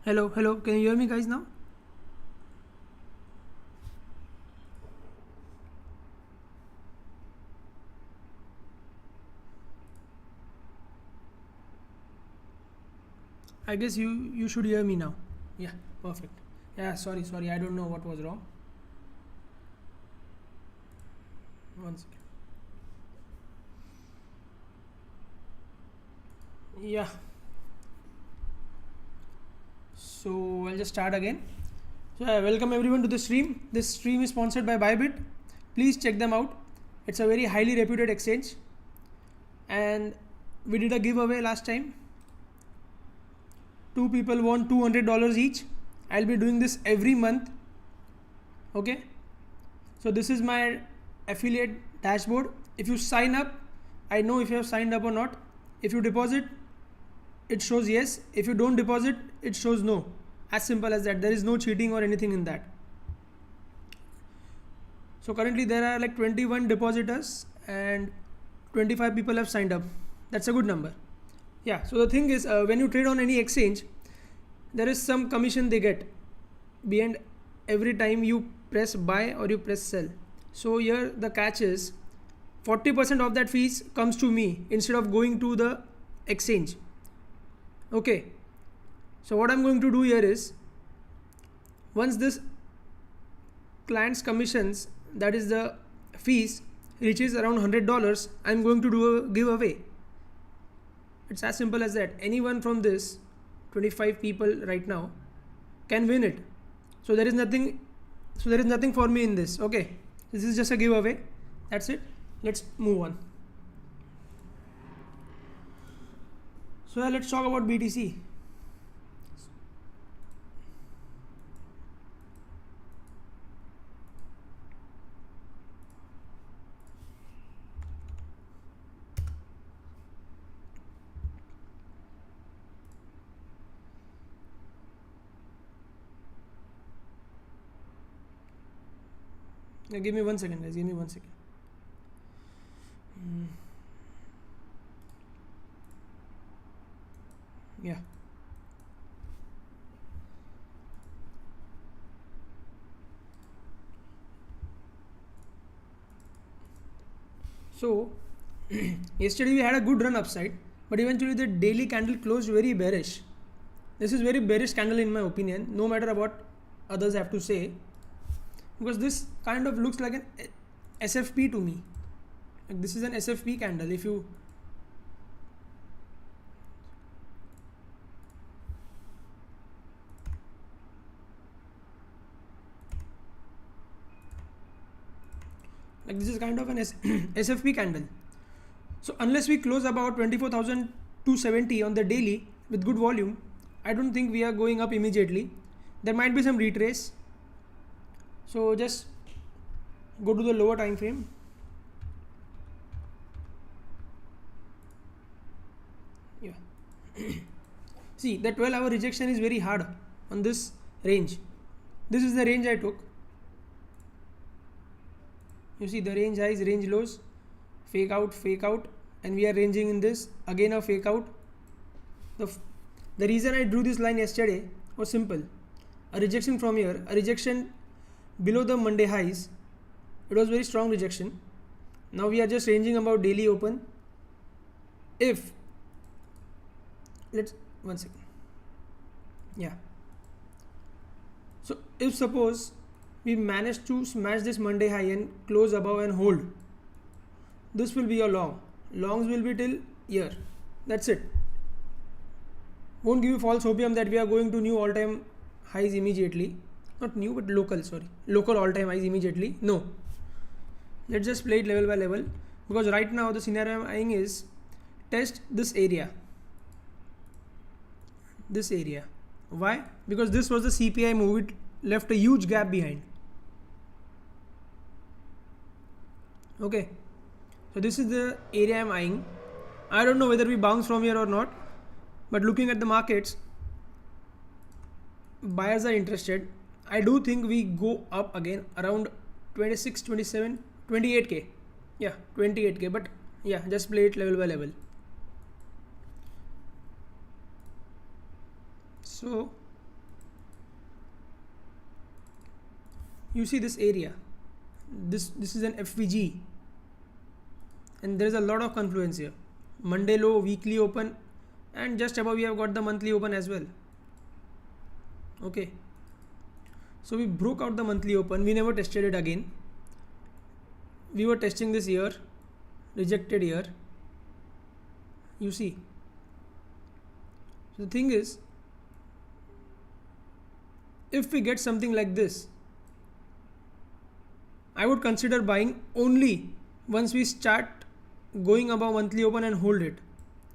Hello, can you hear me guys now? I guess you should hear me now. Yeah, perfect. Yeah, sorry, I don't know what was wrong. One second. Yeah. So I'll just start again. So welcome everyone to the stream. This stream is sponsored by Bybit. Please check them out. It's a very highly reputed exchange. And we did a giveaway last time. 2 people won $200 each. I'll be doing this every month. Okay. So this is my affiliate dashboard. If you sign up, I know if you have signed up or not. If you deposit, it shows yes. If you don't deposit, it shows no. As simple as that. There is no cheating or anything in that. So currently there are like 21 depositors and 25 people have signed up. That's a good number. Yeah, so the thing is, when you trade on any exchange, there is some commission they get behind every time you press buy or you press sell. So here the catch is 40% of that fees comes to me instead of going to the exchange. Okay, so what I'm going to do here is, once this client's commissions, that is the fees, reaches around $100, I'm going to do a giveaway. It's as simple as that. Anyone from this 25 people right now can win it. So there is nothing for me in this. Okay, this is just a giveaway. That's it. Let's move on. So let's talk about BTC. Yeah, give me 1 second, guys. Give me 1 second. Yeah. So yesterday we had a good run upside, but eventually the daily candle closed very bearish. This is very bearish candle in my opinion, no matter what others have to say, because this kind of looks like an SFP to me. Like this is an SFP candle. If you like this is kind of an SFP candle. So unless we close about 24,270 on the daily with good volume, I don't think we are going up immediately. There might be some retrace. So just go to the lower time frame. Yeah. See, the 12-hour rejection is very hard on this range. This is the range I took. You see the range highs, range lows, fake out, and we are ranging in this, again a fake out. The reason I drew this line yesterday was simple. A rejection from here, a rejection below the Monday highs. It was very strong rejection. Now we are just ranging about daily open. If, let's, 1 second. Yeah. So if suppose we manage to smash this Monday high and close above and hold, this will be your long. Longs will be till here. That's it. Won't give you false hopium that we are going to new all-time highs immediately. Not new, but local, sorry. Local all-time highs immediately. No. Let's just play it level by level. Because right now the scenario I'm eyeing is test this area. This area. Why? Because this was the CPI move. It left a huge gap behind. Okay. So this is the area I'm eyeing. I don't know whether we bounce from here or not. But looking at the markets, buyers are interested. I do think we go up again around 26, 27, 28k. Yeah, 28k. But yeah, just play it level by level. So you see this area, this is an FVG, and there is a lot of confluence here. Monday low, weekly open, and just above we have got the monthly open as well. Okay, so we broke out the monthly open, we never tested it again. We were testing this here, rejected here, you see. So the thing is, if we get something like this, I would consider buying only once we start going above monthly open and hold it.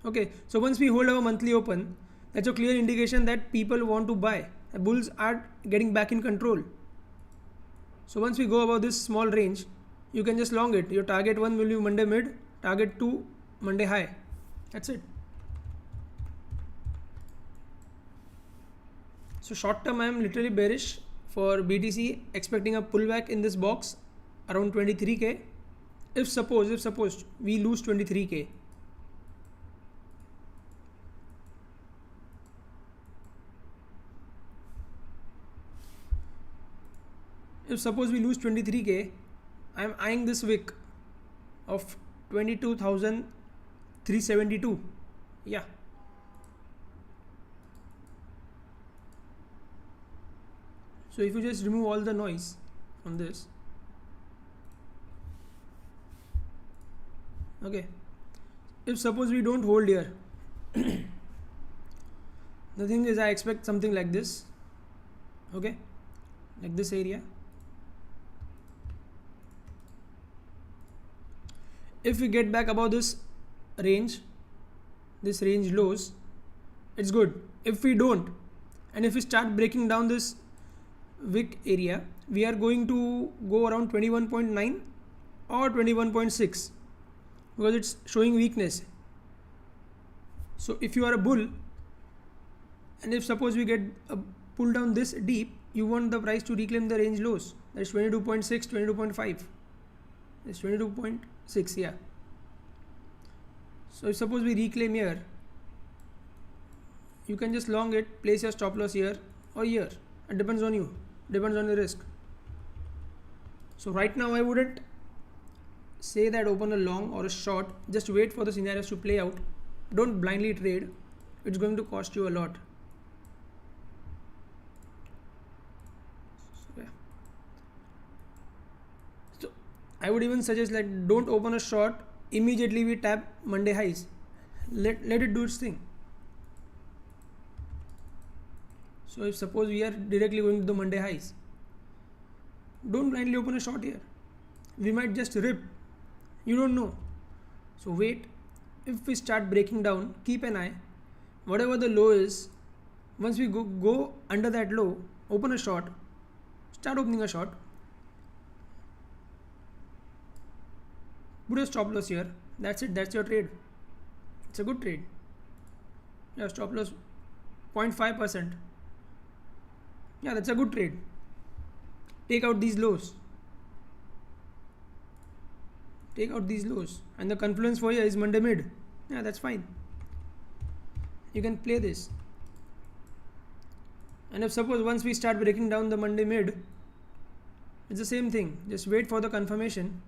Okay, so once we hold our monthly open, that's a clear indication that people want to buy. The bulls are getting back in control. So once we go above this small range, you can just long it. Your target 1 will be Monday mid, target 2 Monday high. That's it. So short term I am literally bearish for BTC, expecting a pullback in this box around 23k. If suppose we lose 23k. If suppose we lose 23k, I am eyeing this wick of 22,372. Yeah. So if you just remove all the noise on this, okay, if suppose we don't hold here, the thing is I expect something like this, okay, like this area. If we get back above this range lows, it's good. If we don't, and if we start breaking down this wick area, we are going to go around 21.9 or 21.6 because it's showing weakness. So if you are a bull, and if suppose we get a pull down this deep, you want the price to reclaim the range lows. That's 22.6, 22.5. It's 22.6, yeah. So if suppose we reclaim here, you can just long it, place your stop loss here or here. It depends on you, depends on the risk. So right now I wouldn't say that open a long or a short, just wait for the scenarios to play out. Don't blindly trade, it's going to cost you a lot. So I would even suggest, like, don't open a short immediately we tap Monday highs. Let it do its thing. So if suppose we are directly going to the Monday highs, don't blindly open a short here. We might just rip. You don't know. So wait. If we start breaking down, keep an eye. Whatever the low is, once we go under that low, open a short. Start opening a short. Put a stop loss here. That's it. That's your trade. It's a good trade. Yeah, stop loss 0.5%. Yeah, that's a good trade. Take out these lows. Take out these lows. And the confluence for you is Monday mid. Yeah, that's fine. You can play this. And if suppose once we start breaking down the Monday mid, it's the same thing. Just wait for the confirmation.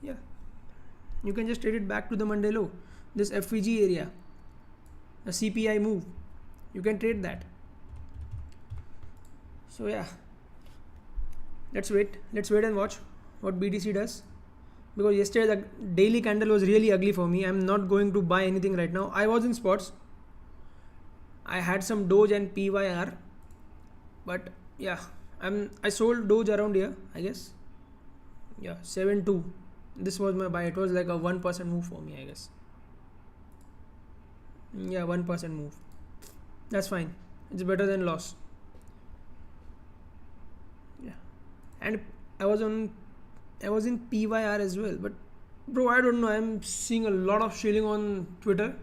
Yeah. You can just trade it back to the Monday low. This FVG area. The CPI move. You can trade that. So yeah, let's wait and watch what BTC does, because yesterday the daily candle was really ugly for me. I'm not going to buy anything right now. I was in spots. I had some Doge and PYR, but yeah, I sold Doge around here, I guess. Yeah, 7.2. This was my buy. It was like a 1% move for me, I guess. Yeah, 1% move. That's fine. It's better than loss. Yeah, and I was in PYR as well, but bro, I don't know. I'm seeing a lot of shilling on Twitter,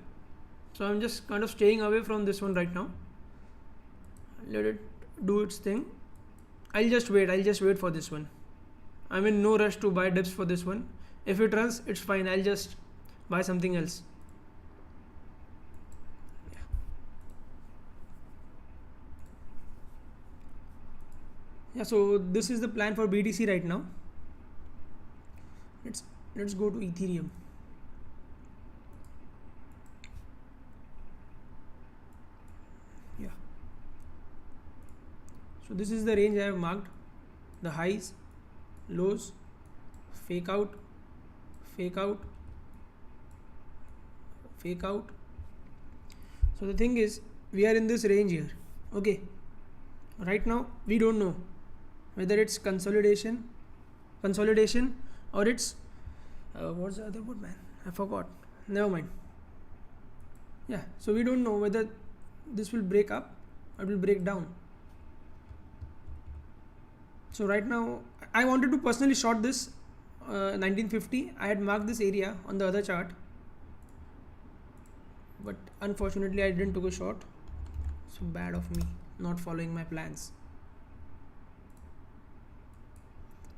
so I'm just kind of staying away from this one right now. Let it do its thing. I'll just wait for this one. I'm in no rush to buy dips for this one. If it runs, it's fine. I'll just buy something else. Yeah, so this is the plan for BTC right now. Let's go to Ethereum. Yeah. So this is the range I have marked. The highs, lows, fake out, fake out, fake out. So the thing is, we are in this range here. Okay. Right now we don't know whether it's consolidation or it's what's the other word, man? I forgot. Never mind. Yeah, so we don't know whether this will break up or will break down. So right now I wanted to personally short this 1950. I had marked this area on the other chart, but unfortunately I didn't took a short. So bad of me not following my plans.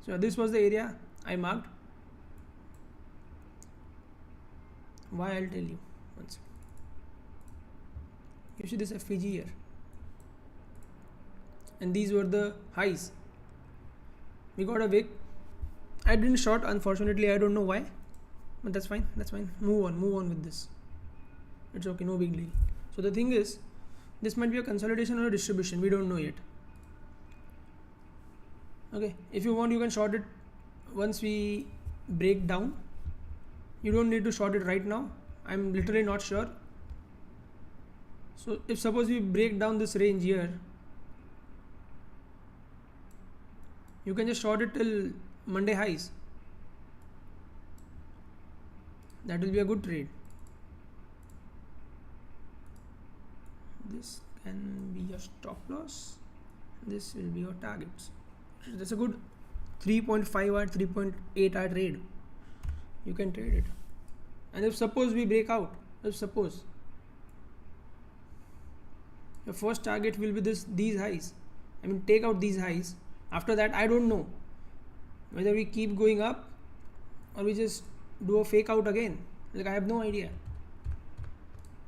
So this was the area I marked. Why, I'll tell you once. You see this FPG here, and these were the highs. We got a wick. I didn't short, unfortunately. I don't know why, but that's fine. That's fine. Move on with this. It's okay, no big deal. So the thing is, this might be a consolidation or a distribution. We don't know yet. Okay, if you want, you can short it once we break down. You don't need to short it right now. I'm literally not sure. So if suppose we break down this range here, you can just short it till Monday highs. That will be a good trade. This can be your stop loss. This will be your targets. That's a good 3.5 hour, 3.8 hour trade. You can trade it. And if suppose we break out, if suppose your first target will be these highs. I mean, take out these highs. After that, I don't know whether we keep going up or we just do a fake out again. Like, I have no idea.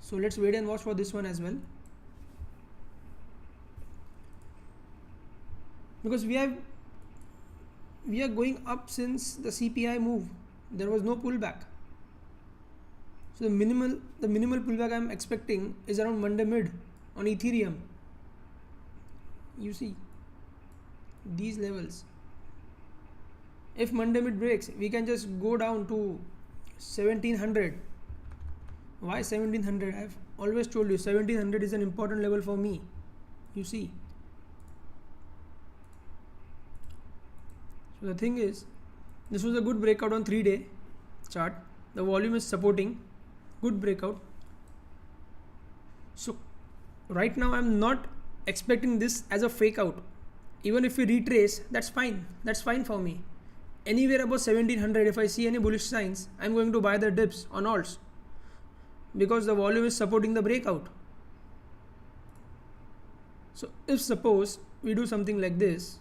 So let's wait and watch for this one as well. Because we are going up since the CPI move. There was no pullback. So the minimal pullback I'm expecting is around Monday mid on Ethereum. You see these levels. If Monday mid breaks, we can just go down to 1700. Why 1700? I've always told you 1700 is an important level for me. You see. So the thing is, this was a good breakout on 3-day chart. The volume is supporting. Good breakout. So right now I'm not expecting this as a fake out. Even if we retrace, that's fine. That's fine for me. Anywhere above 1700, if I see any bullish signs, I'm going to buy the dips on alts, because the volume is supporting the breakout. So if suppose we do something like this,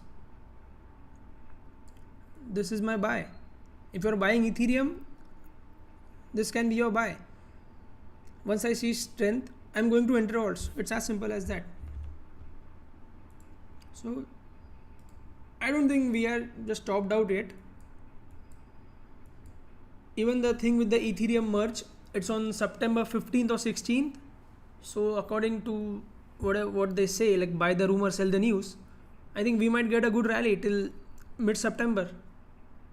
this is my buy. If you're buying Ethereum, this can be your buy. Once I see strength, I'm going to enter alts. It's as simple as that. So I don't think we are just topped out yet. Even the thing with the Ethereum merge, it's on September 15th or 16th. So according to what they say, like buy the rumor, sell the news, I think we might get a good rally till mid-September.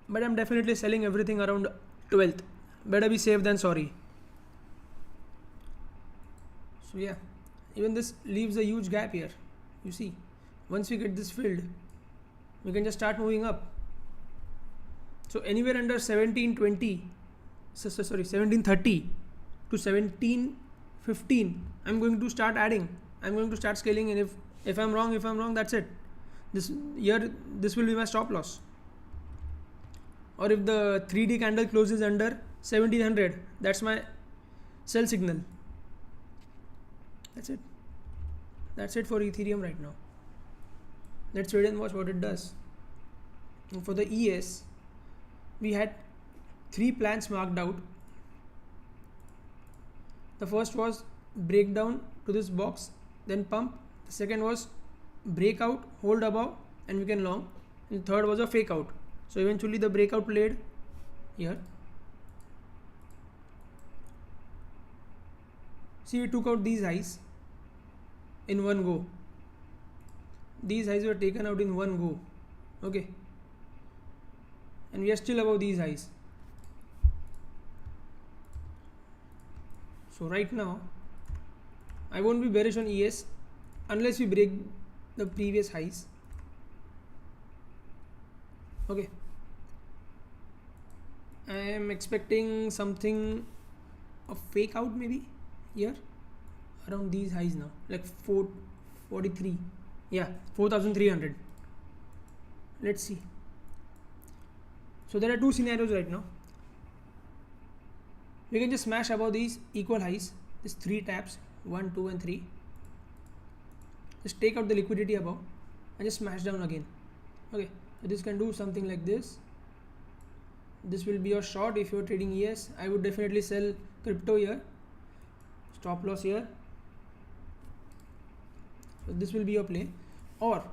But I'm definitely selling everything around 12th. Better be safe than sorry. So yeah, even this leaves a huge gap here. You see, once we get this filled, we can just start moving up. So anywhere under 1730 to 1715, I'm going to start adding. I'm going to start scaling, and if I'm wrong, that's it. This will be my stop loss. Or if the 3D candle closes under 1700, that's my sell signal. That's it. That's it for Ethereum right now. Let's wait and watch what it does. And for the ES, we had 3 plans marked out. The first was breakdown to this box, then pump. The second was breakout, hold above, and we can long. And the third was a fake out. So eventually the breakout played here. See, we took out these highs in one go. These highs were taken out in one go. Okay, and we are still above these highs. So right now I won't be bearish on ES unless we break the previous highs. Okay, I am expecting something, a fake out maybe here around these highs now, like 443. Yeah, 4,300. Let's see. So there are two scenarios right now. We can just smash above these equal highs, these three taps, 1, 2 and 3. Just take out the liquidity above and just smash down again. Okay, so this can do something like this. This will be your short if you are trading ES. I would definitely sell crypto here. Stop loss here. So this will be your play. Or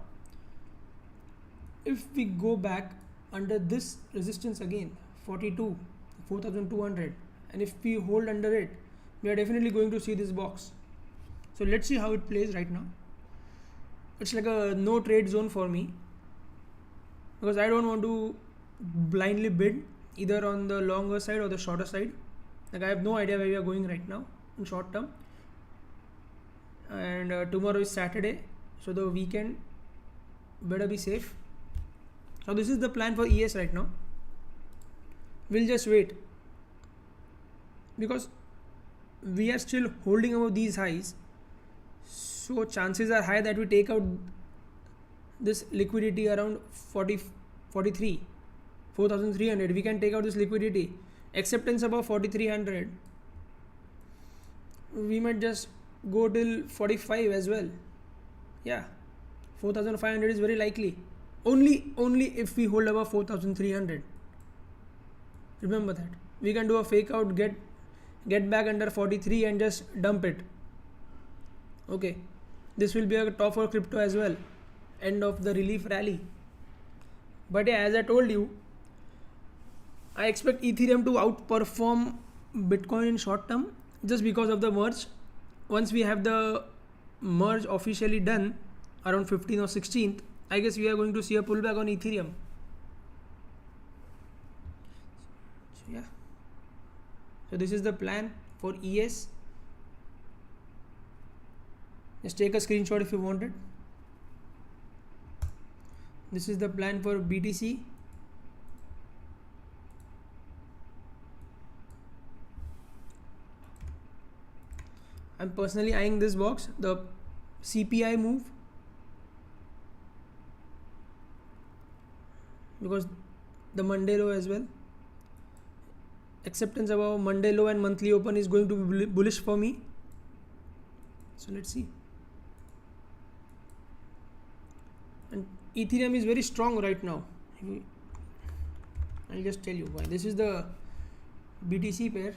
if we go back under this resistance again, 42, 4,200, and if we hold under it, we are definitely going to see this box. So let's see how it plays right now. It's like a no trade zone for me, because I don't want to blindly bid either on the longer side or the shorter side. Like I have no idea where we are going right now in short term. And tomorrow is Saturday, so the weekend better be safe. So this is the plan for ES right now. We'll just wait, because we are still holding above these highs, so chances are high that we take out this liquidity around 43, 4,300. We can take out this liquidity. Acceptance above 4,300. We might just go till 45 as well. Yeah, 4,500 is very likely. Only if we hold above 4,300. Remember that. We can do a fake out, get back under 43 and just dump it. Okay, this will be a top for crypto as well. End of the relief rally. But yeah, as I told you, I expect Ethereum to outperform Bitcoin in short term just because of the merge. Once we have the merge officially done around 15th or 16th, I guess we are going to see a pullback on Ethereum. So yeah, so this is the plan for ES. Just take a screenshot if you want it. This is the plan for BTC. I'm personally eyeing this box, the CPI move, because the Monday low as well. Acceptance above Monday low and monthly open is going to be bullish for me. So let's see. And Ethereum is very strong right now. I'll just tell you why. This is the BTC pair.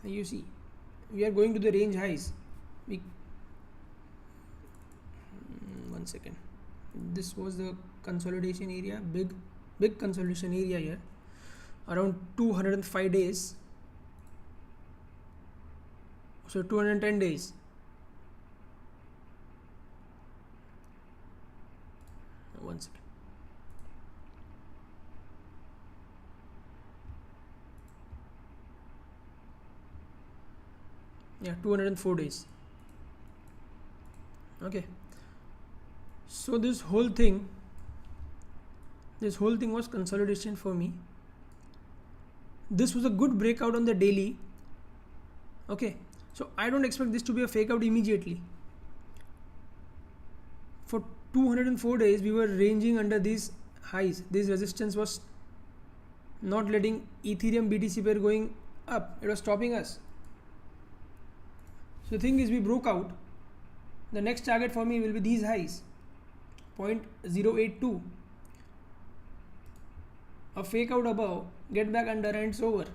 You see, we are going to the range highs. One second. This was the consolidation area, big consolidation area here, around 205 days. So 210 days. One second. Yeah, 204 days. Okay, so this whole thing was consolidation for me. This was a good breakout on the daily. Okay, so I don't expect this to be a fake out immediately. For 204 days we were ranging under these highs. This resistance was not letting Ethereum BTC pair going up. It was stopping us. So the thing is, we broke out. The next target for me will be these highs, 0.082. A fake out above, get back under, and it's over.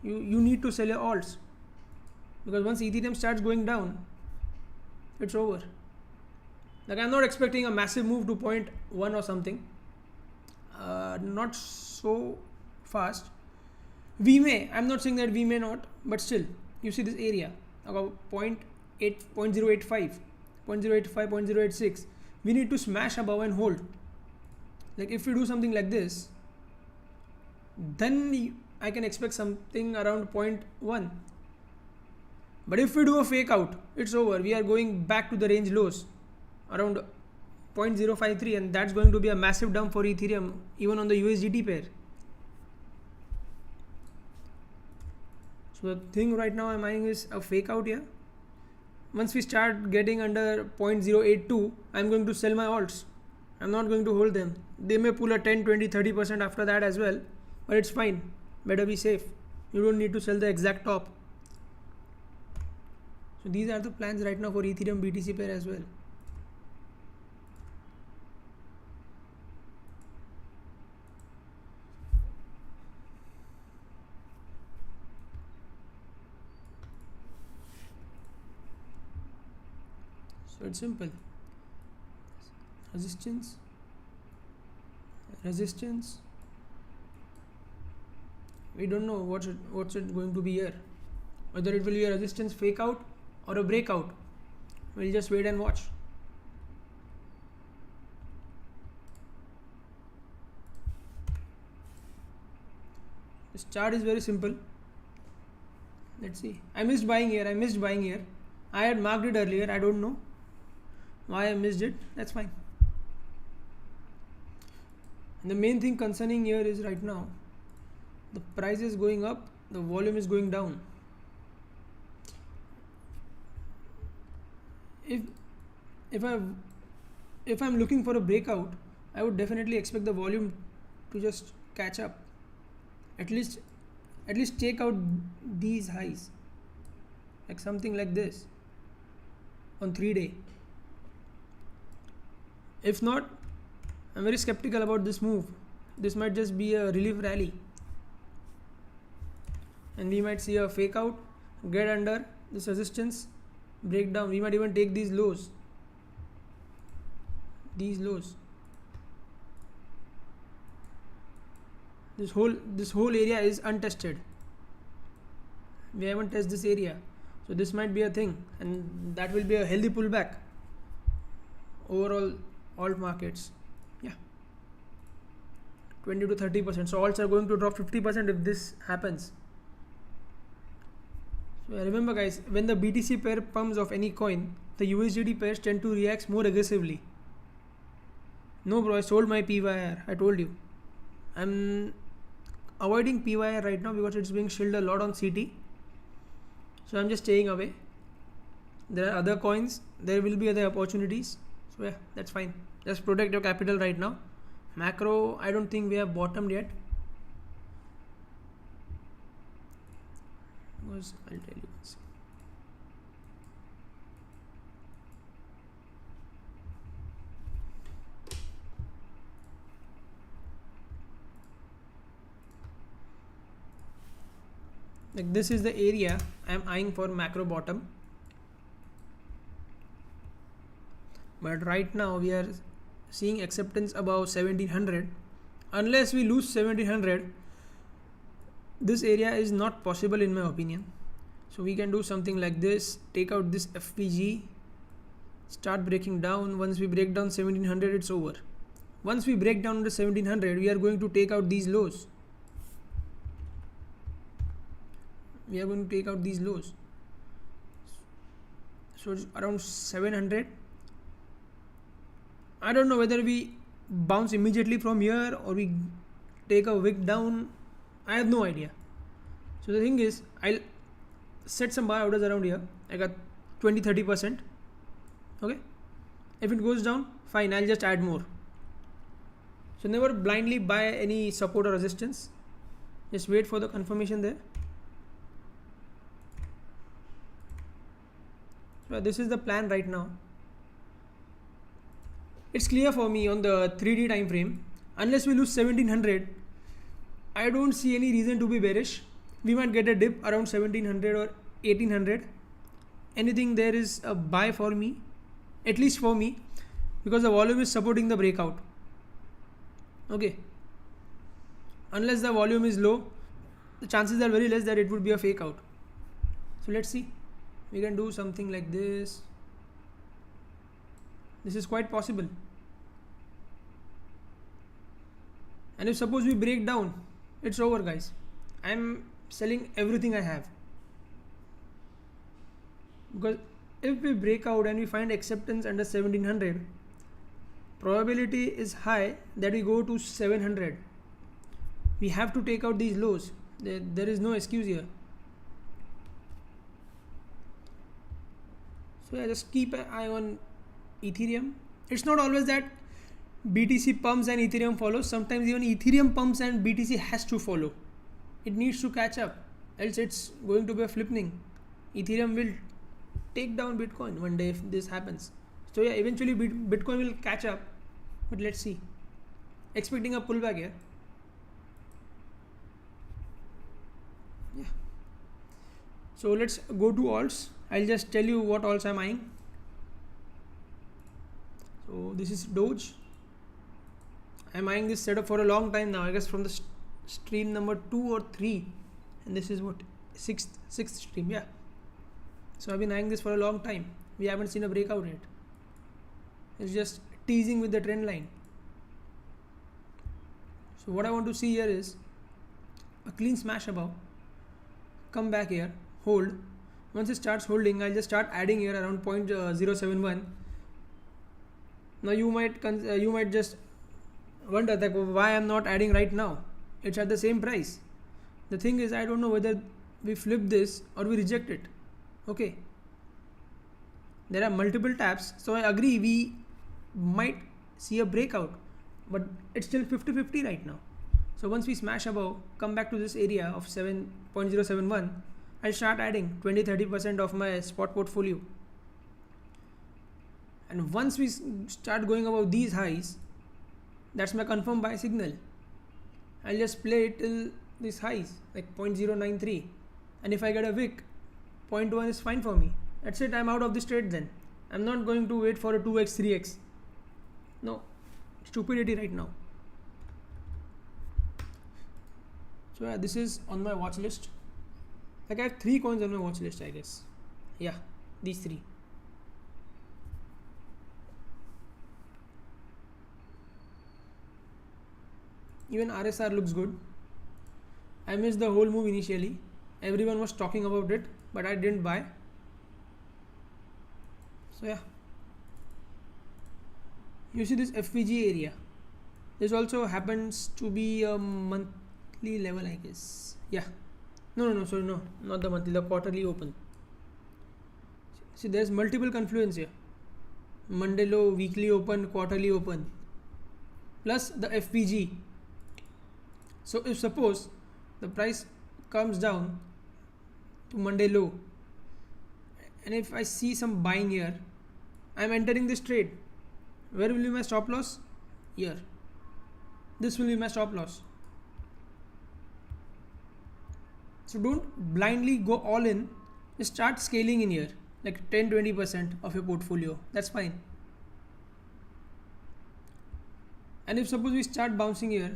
You need to sell your alts, because once Ethereum starts going down, it's over. Like I'm not expecting a massive move to point 1 or something. Not so fast. We may, I'm not saying that we may not, but still, you see this area about 0.8, 0.085, 0.085, 0.086. We need to smash above and hold. Like if we do something like this, then I can expect something around 0.1. But if we do a fake out, it's over. We are going back to the range lows around 0.053, and that's going to be a massive dump for Ethereum even on the USDT pair. So the thing right now I'm eyeing is a fake out here. Once we start getting under 0.082, I'm going to sell my alts. I'm not going to hold them. They may pull a 10, 20, 30% after that as well, but it's fine. Better be safe. You don't need to sell the exact top. So these are the plans right now for Ethereum BTC pair as well. So it's simple. Resistance, resistance. We don't know what's it going to be here. Whether it will be a resistance fake out or a breakout. We'll just wait and watch. This chart is very simple. Let's see. I missed buying here. I had marked it earlier. I don't know why I missed it. That's fine. And the main thing concerning here is right now the price is going up, the volume is going down. If I'm looking for a breakout, I would definitely expect the volume to just catch up. At least take out these highs, like something like this on 3-day. If not, I'm very skeptical about this move. This might just be a relief rally, and we might see a fake out, get under this resistance, break down. We might even take these lows. This whole area is untested. We haven't tested this area, so this might be a thing, and that will be a healthy pullback overall alt markets. Yeah, 20 to 30%. So alts are going to drop 50% if this happens. So remember guys, when the BTC pair pumps of any coin, the USDT pairs tend to react more aggressively. No bro, I sold my PYR. I told you. I'm avoiding PYR right now because it's being shilled a lot on CT. So I'm just staying away. There are other coins. There will be other opportunities. So yeah, that's fine. Just protect your capital right now. Macro, I don't think we have bottomed yet. I'll tell you once. Like this is the area I am eyeing for macro bottom. But right now we are seeing acceptance above 1700. Unless we lose 1700, this area is not possible in my opinion. So we can do something like this, take out this FPG, start breaking down. Once we break down 1700, it's over. Once we break down to 1700, we are going to take out these lows. So it's around 700. I don't know whether we bounce immediately from here or we take a wick down. I have no idea. So the thing is, I'll set some buy orders around here. I got 20-30%. Okay. If it goes down, fine, I'll just add more. So never blindly buy any support or resistance. Just wait for the confirmation there. So this is the plan right now. It's clear for me on the 3D time frame. Unless we lose 1700, I don't see any reason to be bearish. We might get a dip around 1700 or 1800. Anything there is a buy for me. at least for me, because the volume is supporting the breakout. Okay, unless the volume is low, the chances are very less that it would be a fake out. So let's see, we can do something like this. This is quite possible. And if suppose we break down, it's over, guys. I'm selling everything I have, because if we break out and we find acceptance under 1700, probability is high that we go to 700. We have to take out these lows. There is no excuse here. So yeah, just keep an eye on Ethereum. It's not always that BTC pumps and Ethereum follows. Sometimes even Ethereum pumps and BTC has to follow. It needs to catch up, else it's going to be a flipping. Ethereum will take down Bitcoin one day if this happens. So yeah, eventually Bitcoin will catch up, but let's see. Expecting a pullback here. Yeah. So let's go to alts. I'll just tell you what alts I'm eyeing. So this is Doge. I'm eyeing this setup for a long time now. I guess from the stream number 2 or 3, and this is what, sixth stream. Yeah. So I've been eyeing this for a long time. We haven't seen a breakout yet. It's just teasing with the trend line. So what I want to see here is a clean smash above, come back here, hold. Once it starts holding, I'll just start adding here around 0.071. Now you might just wonder that why I'm not adding right now. It's at the same price. The thing is, I don't know whether we flip this or we reject it. Okay, there are multiple taps, so I agree we might see a breakout, but it's still 50-50 right now. So once we smash above, come back to this area of 7.071, I'll start adding 20-30% of my spot portfolio. And once we start going above these highs, that's my confirmed buy signal. I'll just play it till these highs, like 0.093, and if I get a wick, 0.1 is fine for me. That's it, I'm out of this trade then. I'm not going to wait for a 2x, 3x. No, stupidity right now. So yeah, this is on my watch list. Like I have 3 coins on my watch list, I guess. Yeah, these 3. Even RSR looks good. I missed the whole move initially. Everyone was talking about it, but I didn't buy. So yeah, you see this FVG area. This also happens to be a monthly level, I guess. Yeah. No, sorry, no, not the monthly, the quarterly open. See, there's multiple confluence here. Monday low, weekly open, quarterly open, plus the FVG. So if suppose the price comes down to Monday low, and if I see some buying here, I'm entering this trade. Where will be my stop loss? Here. This will be my stop loss. So don't blindly go all in. Just start scaling in here, like 10-20% of your portfolio. That's fine. And if suppose we start bouncing here,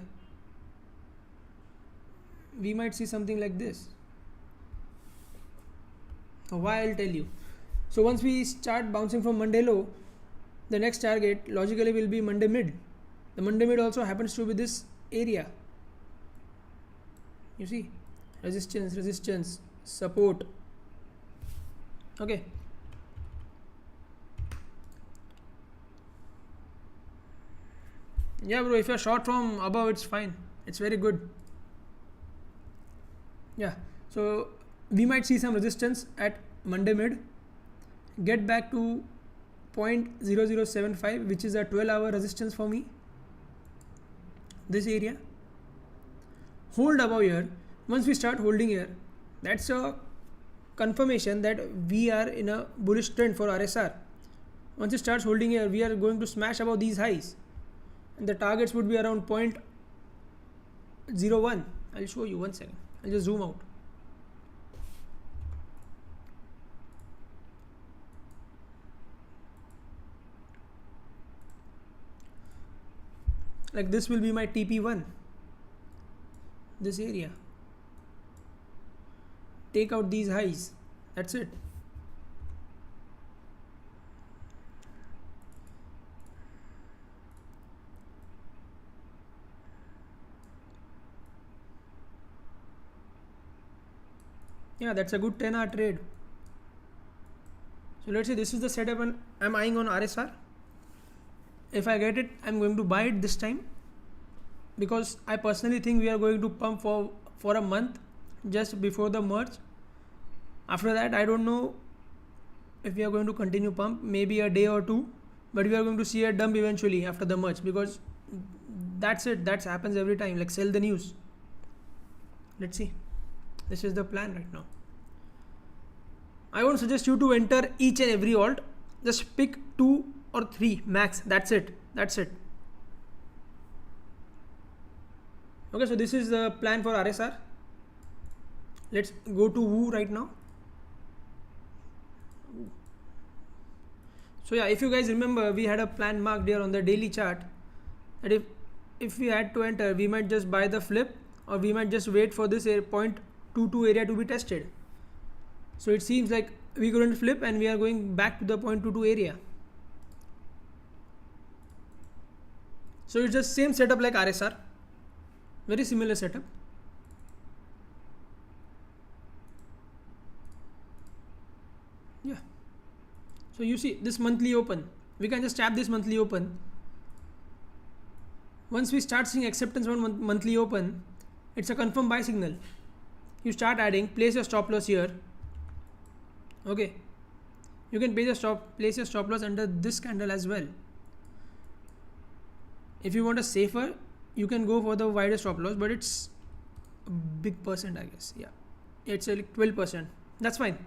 we might see something like this. So why, I'll tell you. So once we start bouncing from Monday low, the next target logically will be Monday mid. The Monday mid also happens to be this area. You see, resistance, support. Okay. Yeah, bro, if you're short from above, it's fine. It's very good. Yeah, so we might see some resistance at Monday mid, get back to 0.0075, which is a 12-hour resistance for me. This area, hold above here. Once we start holding here, that's a confirmation that we are in a bullish trend for RSR. Once it starts holding here, we are going to smash above these highs, and the targets would be around 0.01. I'll show you, one second. I'll just zoom out. Like this will be my TP1, this area. Take out these highs, that's it. Yeah, that's a good 10-hour trade. So let's say this is the setup and I'm eyeing on RSR. If I get it, I'm going to buy it this time, because I personally think we are going to pump for a month just before the merge. After that, I don't know if we are going to continue pump, maybe a day or two, but we are going to see a dump eventually after the merge, because that's it. That happens every time. Like sell the news. Let's see. This is the plan right now. I won't suggest you to enter each and every alt. Just pick 2 or 3 max. That's it. That's it. Okay, so this is the plan for RSR. Let's go to Woo right now. So yeah, if you guys remember, we had a plan marked here on the daily chart that if we had to enter, we might just buy the flip, or we might just wait for this 0.22 area to be tested. So it seems like we couldn't flip and we are going back to the 0.22 area. So it's just same setup like RSR, very similar setup. Yeah. So you see this monthly open, we can just tap this monthly open. Once we start seeing acceptance on monthly open, it's a confirm buy signal. You start adding, place your stop loss here. Okay, you can place your stop loss under this candle as well. If you want a safer, you can go for the wider stop loss, but it's a big percent, I guess. Yeah, it's like 12%. That's fine.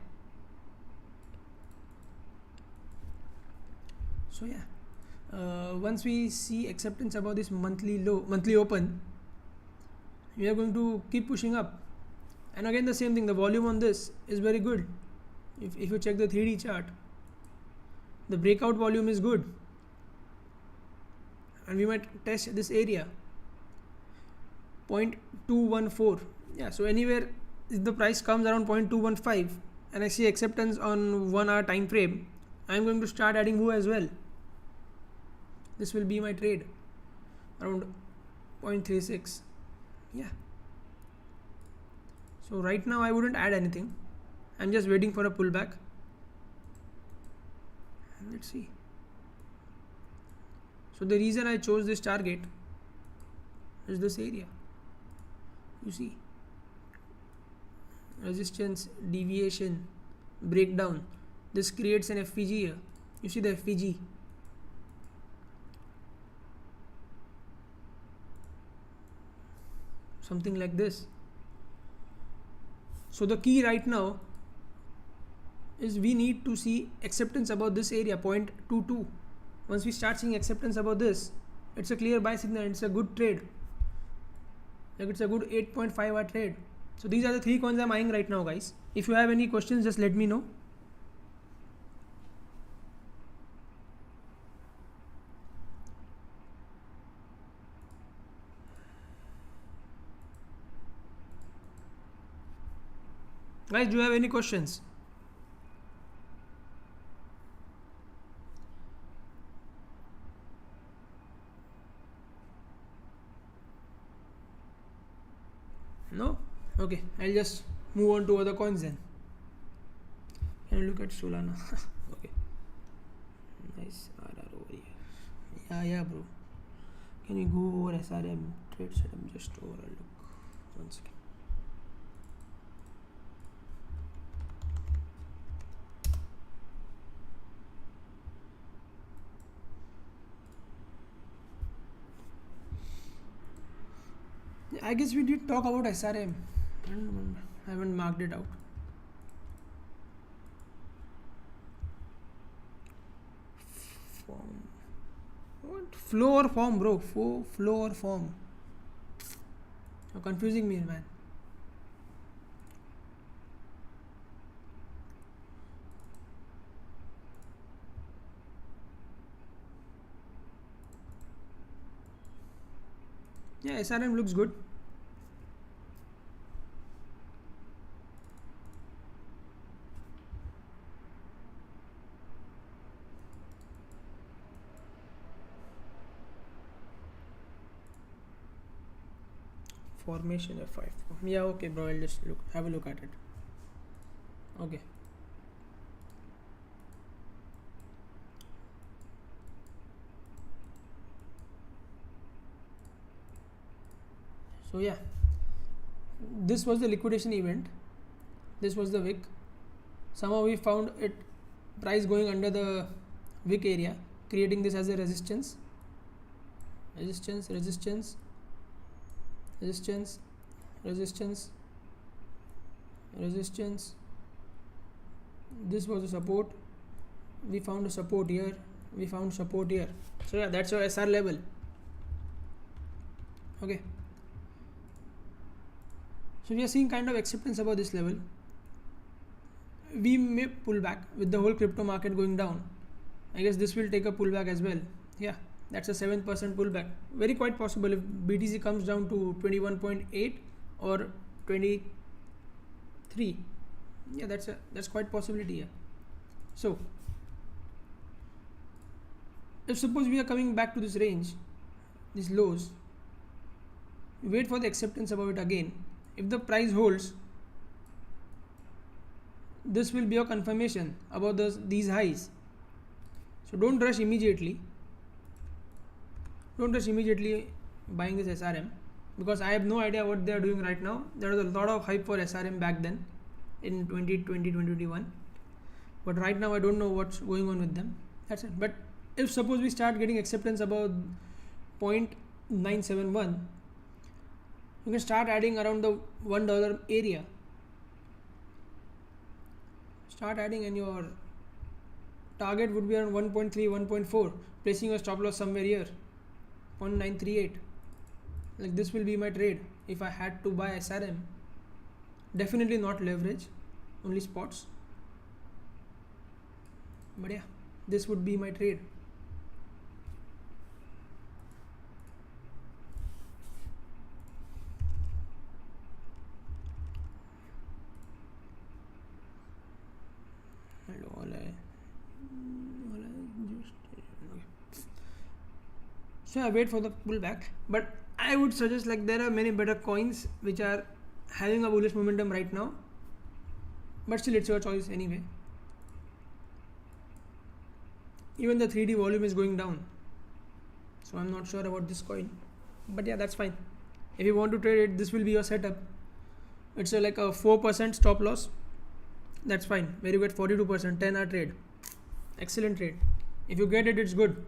So yeah, once we see acceptance above this monthly open, we are going to keep pushing up. And again the same thing, the volume on this is very good. If you check the 3D chart, the breakout volume is good, and we might test this area 0.214. Yeah, so anywhere if the price comes around 0.215 and I see acceptance on 1 hour time frame, I'm going to start adding Woo as well. This will be my trade around 0.36. Yeah, so right now I wouldn't add anything. I'm just waiting for a pullback. Let's see. So the reason I chose this target is this area. You see, resistance, deviation, breakdown. This creates an FPG here. You see the FPG. Something like this. So the key right now is we need to see acceptance above this area 0.22. Once we start seeing acceptance above this, it's a clear buy signal. It's a good trade. Like it's a good 8.5 hour trade. So these are the 3 coins I'm eyeing right now, guys. If you have any questions, just let me know. Guys, do you have any questions? No? Okay, I'll just move on to other coins then. Can you look at Solana? Okay. Nice RR over here. Yeah, bro. Can you go over SRM trade setup just over a look? 1 second. I guess we did talk about SRM. I don't remember. I haven't marked it out. Form. What? Flow or form, bro? Flow or form? You're confusing me, man. yeah, SRM looks good. Formation F5. Yeah, okay, bro. I'll just have a look at it. Okay. So yeah, this was the liquidation event. This was the wick. Somehow we found it price going under the wick area, creating this as a resistance. Resistance, resistance, resistance, resistance, resistance. This was a support. We found a support here. We found support here. So yeah, that's your SR level. Okay. So we are seeing kind of acceptance about this level. We may pull back with the whole crypto market going down. I guess this will take a pullback as well. Yeah, that's a 7% pullback. Very quite possible if BTC comes down to 21.8 or 23. Yeah, that's quite possibility here. So if suppose we are coming back to this range, these lows, wait for the acceptance about it again. If the price holds, this will be a confirmation about these highs. So don't rush immediately. Don't rush immediately buying this SRM, because I have no idea what they are doing right now. There was a lot of hype for SRM back then in 2020, 2021. But right now I don't know what's going on with them. That's it. But if suppose we start getting acceptance about 0.971, you can start adding around the $1 area. Start adding, and your target would be around 1.3, 1.4, placing a stop loss somewhere here, 0.938. Like this will be my trade if I had to buy SRM. Definitely not leverage, only spots. But yeah, this would be my trade. So I wait for the pullback, but I would suggest, like, there are many better coins which are having a bullish momentum right now, but still it's your choice anyway. Even the 3D volume is going down, so I'm not sure about this coin, but yeah, that's fine. If you want to trade it, this will be your setup. It's like a 4% stop loss. That's fine. Very good. 42%, 10-hour trade. Excellent trade. If you get it, it's good.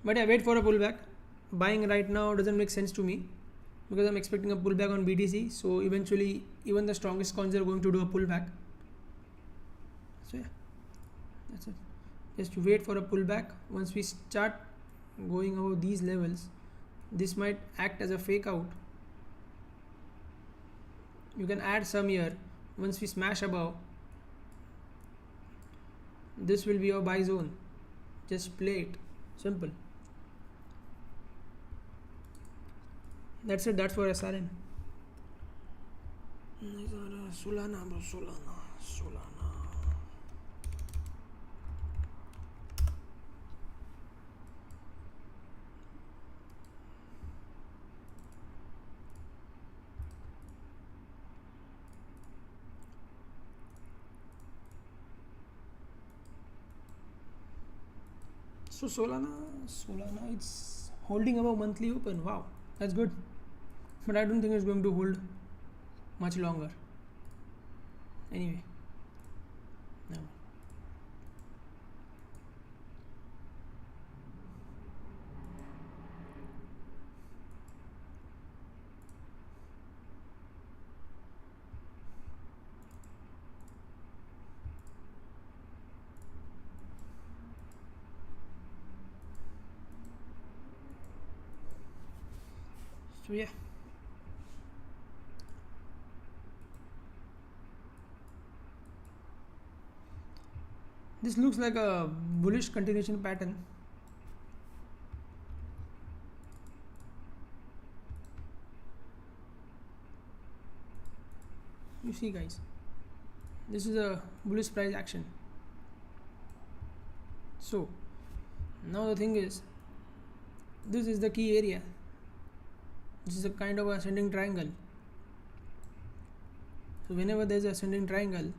But yeah, wait for a pullback. Buying right now doesn't make sense to me, because I'm expecting a pullback on BTC. So eventually, even the strongest coins are going to do a pullback. So yeah, that's it. Just wait for a pullback. Once we start going over these levels, this might act as a fake out. You can add some here. Once we smash above, this will be your buy zone. Just play it. Simple. That's it. That's for SRM. Solana, bro. Solana. So Solana, it's holding above monthly open. Wow, that's good. But I don't think it's going to hold much longer. Anyway, no. So yeah. This looks like a bullish continuation pattern. You see guys, this is a bullish price action. So now the thing is, this is the key area. This is a kind of ascending triangle. So whenever there is an ascending triangle,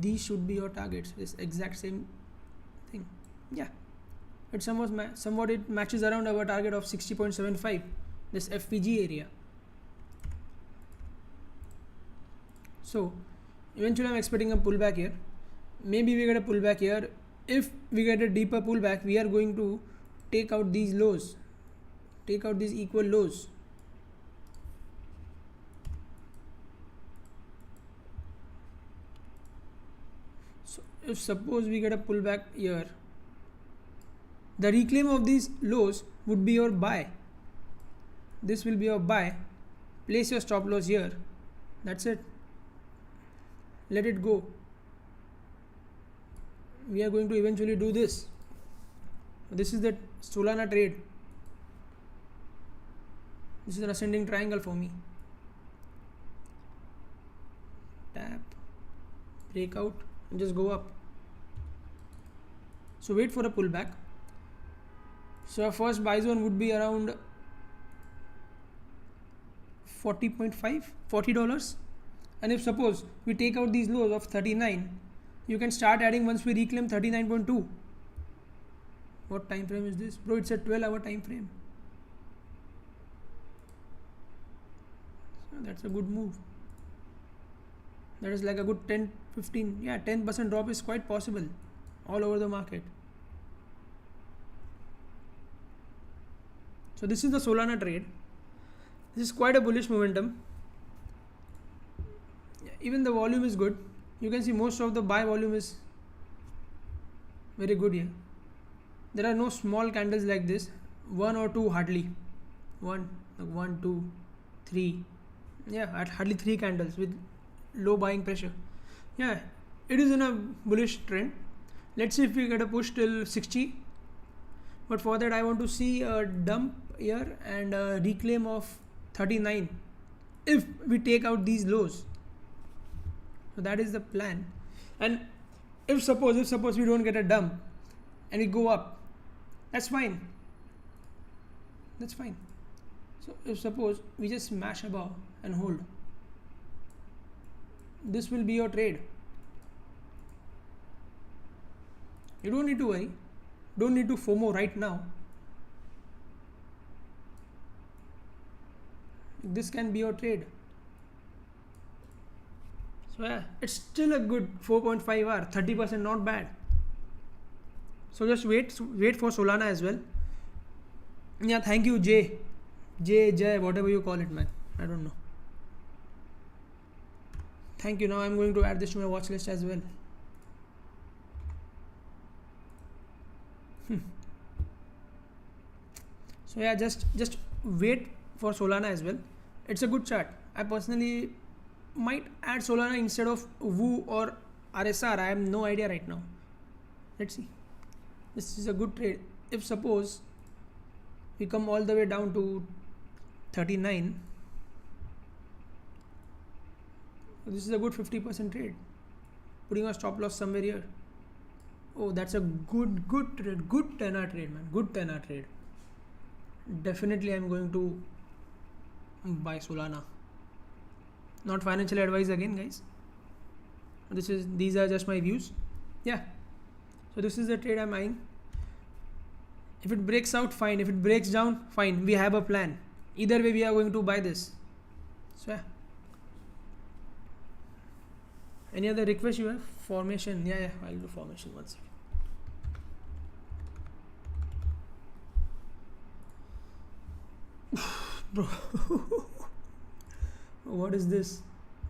these should be your targets. This exact same thing. Yeah, it somewhat it matches around our target of 60.75, this FPG area. So eventually I'm expecting a pullback here. Maybe we get a pullback here. If we get a deeper pullback, we are going to take out these lows, take out these equal lows. So if suppose we get a pullback here, the reclaim of these lows would be your buy. This will be your buy. Place your stop loss here. That's it. Let it go. We are going to eventually do this. This is the Solana trade. This is an ascending triangle for me. Tap, breakout, and just go up. So wait for a pullback. So our first buy zone would be around $40. And if suppose we take out these lows of 39, you can start adding once we reclaim 39.2. What time frame is this? Bro, it's a 12-hour time frame. So that's a good move. That is like a good 10, 15, yeah, 10% drop is quite possible all over the market. So this is the Solana trade. This is quite a bullish momentum. Even the volume is good. You can see most of the buy volume is very good here. There are no small candles like this. One or two hardly. One, two, three. Yeah, hardly 3 candles with low buying pressure. Yeah, it is in a bullish trend. Let's see if we get a push till 60. But for that I want to see a dump here and a reclaim of 39 if we take out these lows. So that is the plan. And if suppose we don't get a dump and we go up, that's fine. That's fine. So if suppose we just smash above and hold, this will be your trade. You don't need to worry. Don't need to FOMO right now. This can be your trade. So yeah, it's still a good 4.5 hour, 30%, not bad. So just wait for Solana as well. Yeah, thank you Jay, whatever you call it, man. I don't know. Thank you. Now I'm going to add this to my watch list as well. So yeah, just wait for Solana as well. It's a good chart. I personally might add Solana instead of WU or RSR. I have no idea right now. Let's see. This is a good trade. If suppose we come all the way down to 39, this is a good 50% trade. Putting a stop loss somewhere here. Oh, that's a good trade. Good 10-hour trade, man. Good 10-hour trade. Definitely I'm going to buy Solana. Not financial advice again, guys. These are just my views. Yeah. So this is the trade I'm eyeing. If it breaks out, fine. If it breaks down, fine. We have a plan. Either way, we are going to buy this. So yeah. Any other request you have? Formation. Yeah. I'll do formation once. Bro. What is this?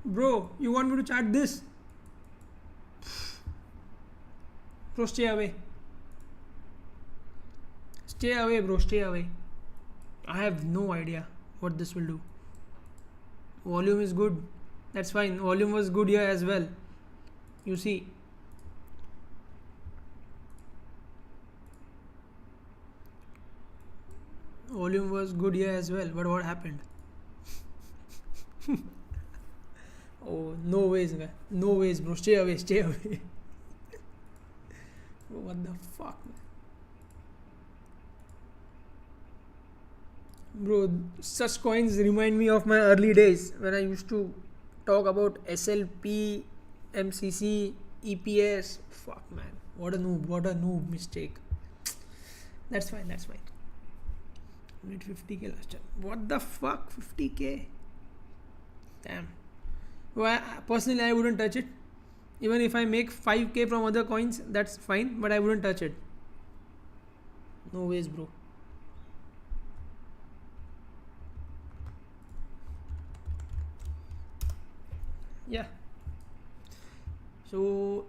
Bro, you want me to chart this? Bro, stay away. Stay away, bro. Stay away. I have no idea what this will do. Volume is good. That's fine. Volume was good here as well. You see. Volume was good here as well. But what happened? Oh, no ways, man. No ways, bro. Stay away, stay away. Bro, what the fuck, man? Bro, such coins remind me of my early days when I used to talk about SLP, MCC, EPS. Fuck, man. What a noob mistake. That's fine, that's fine. Made 50k last time. What the fuck? 50k? Damn. Well, personally, I wouldn't touch it. Even if I make 5k from other coins, that's fine, but I wouldn't touch it. No ways, bro. Yeah. So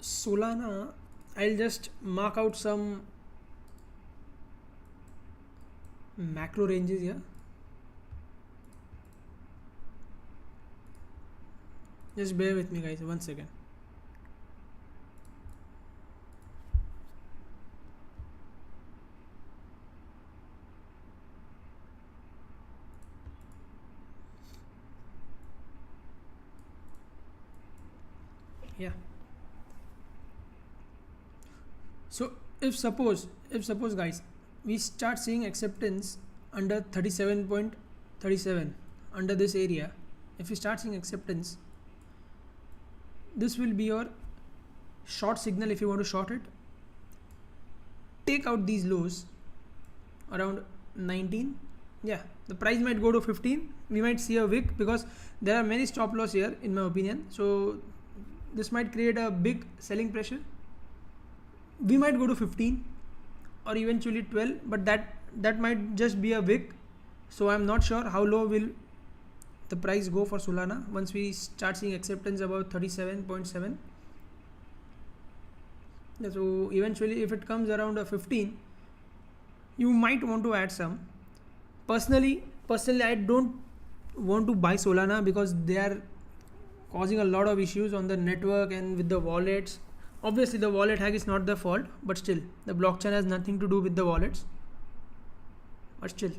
Solana, I'll just mark out some macro ranges here. Just bear with me, guys, 1 second. Yeah. So if suppose guys, we start seeing acceptance under 37.37 under this area, if we start seeing acceptance, this will be your short signal. If you want to short it, take out these lows around 19. Yeah, the price might go to 15. We might see a wick because there are many stop loss here in my opinion. So this might create a big selling pressure. We might go to 15 or eventually 12, but that might just be a wick. So I'm not sure how low will the price go for Solana once we start seeing acceptance about 37.7. So eventually if it comes around a 15, you might want to add some. Personally I don't want to buy Solana because they are causing a lot of issues on the network and with the wallets. Obviously the wallet hack is not the fault, but still the blockchain has nothing to do with the wallets. But still,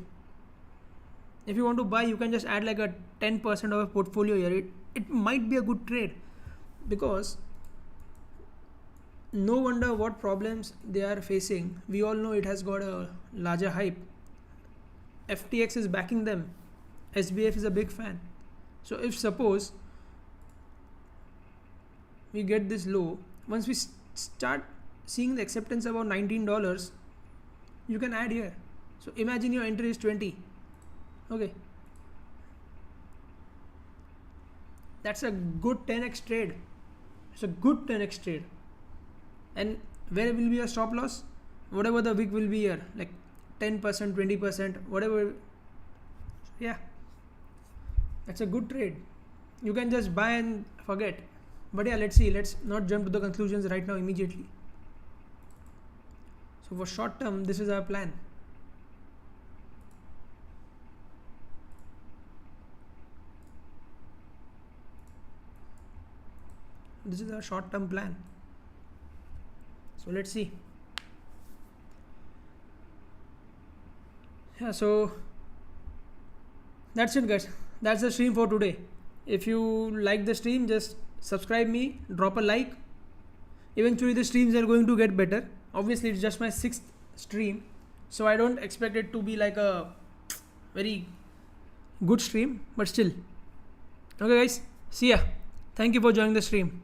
if you want to buy, you can just add like a 10% of a portfolio here. It might be a good trade because no wonder what problems they are facing. We all know it has got a larger hype. FTX is backing them. SBF is a big fan. So if suppose we get this low, once we start seeing the acceptance about $19, you can add here. So imagine your entry is 20. Okay, that's a good 10x trade. It's a good 10x trade. And where will be a stop loss? Whatever the wick will be here, like 10%, 20%, whatever. Yeah, that's a good trade. You can just buy and forget. But yeah, let's see. Let's not jump to the conclusions right now immediately. So for short term, this is our plan. This is our short term plan. So let's see. Yeah, so that's it, guys. That's the stream for today. If you like the stream, just subscribe me, drop a like. Eventually the streams are going to get better. Obviously it's just my 6th stream, so I don't expect it to be like a very good stream, but still. Okay guys, see ya. Thank you for joining the stream.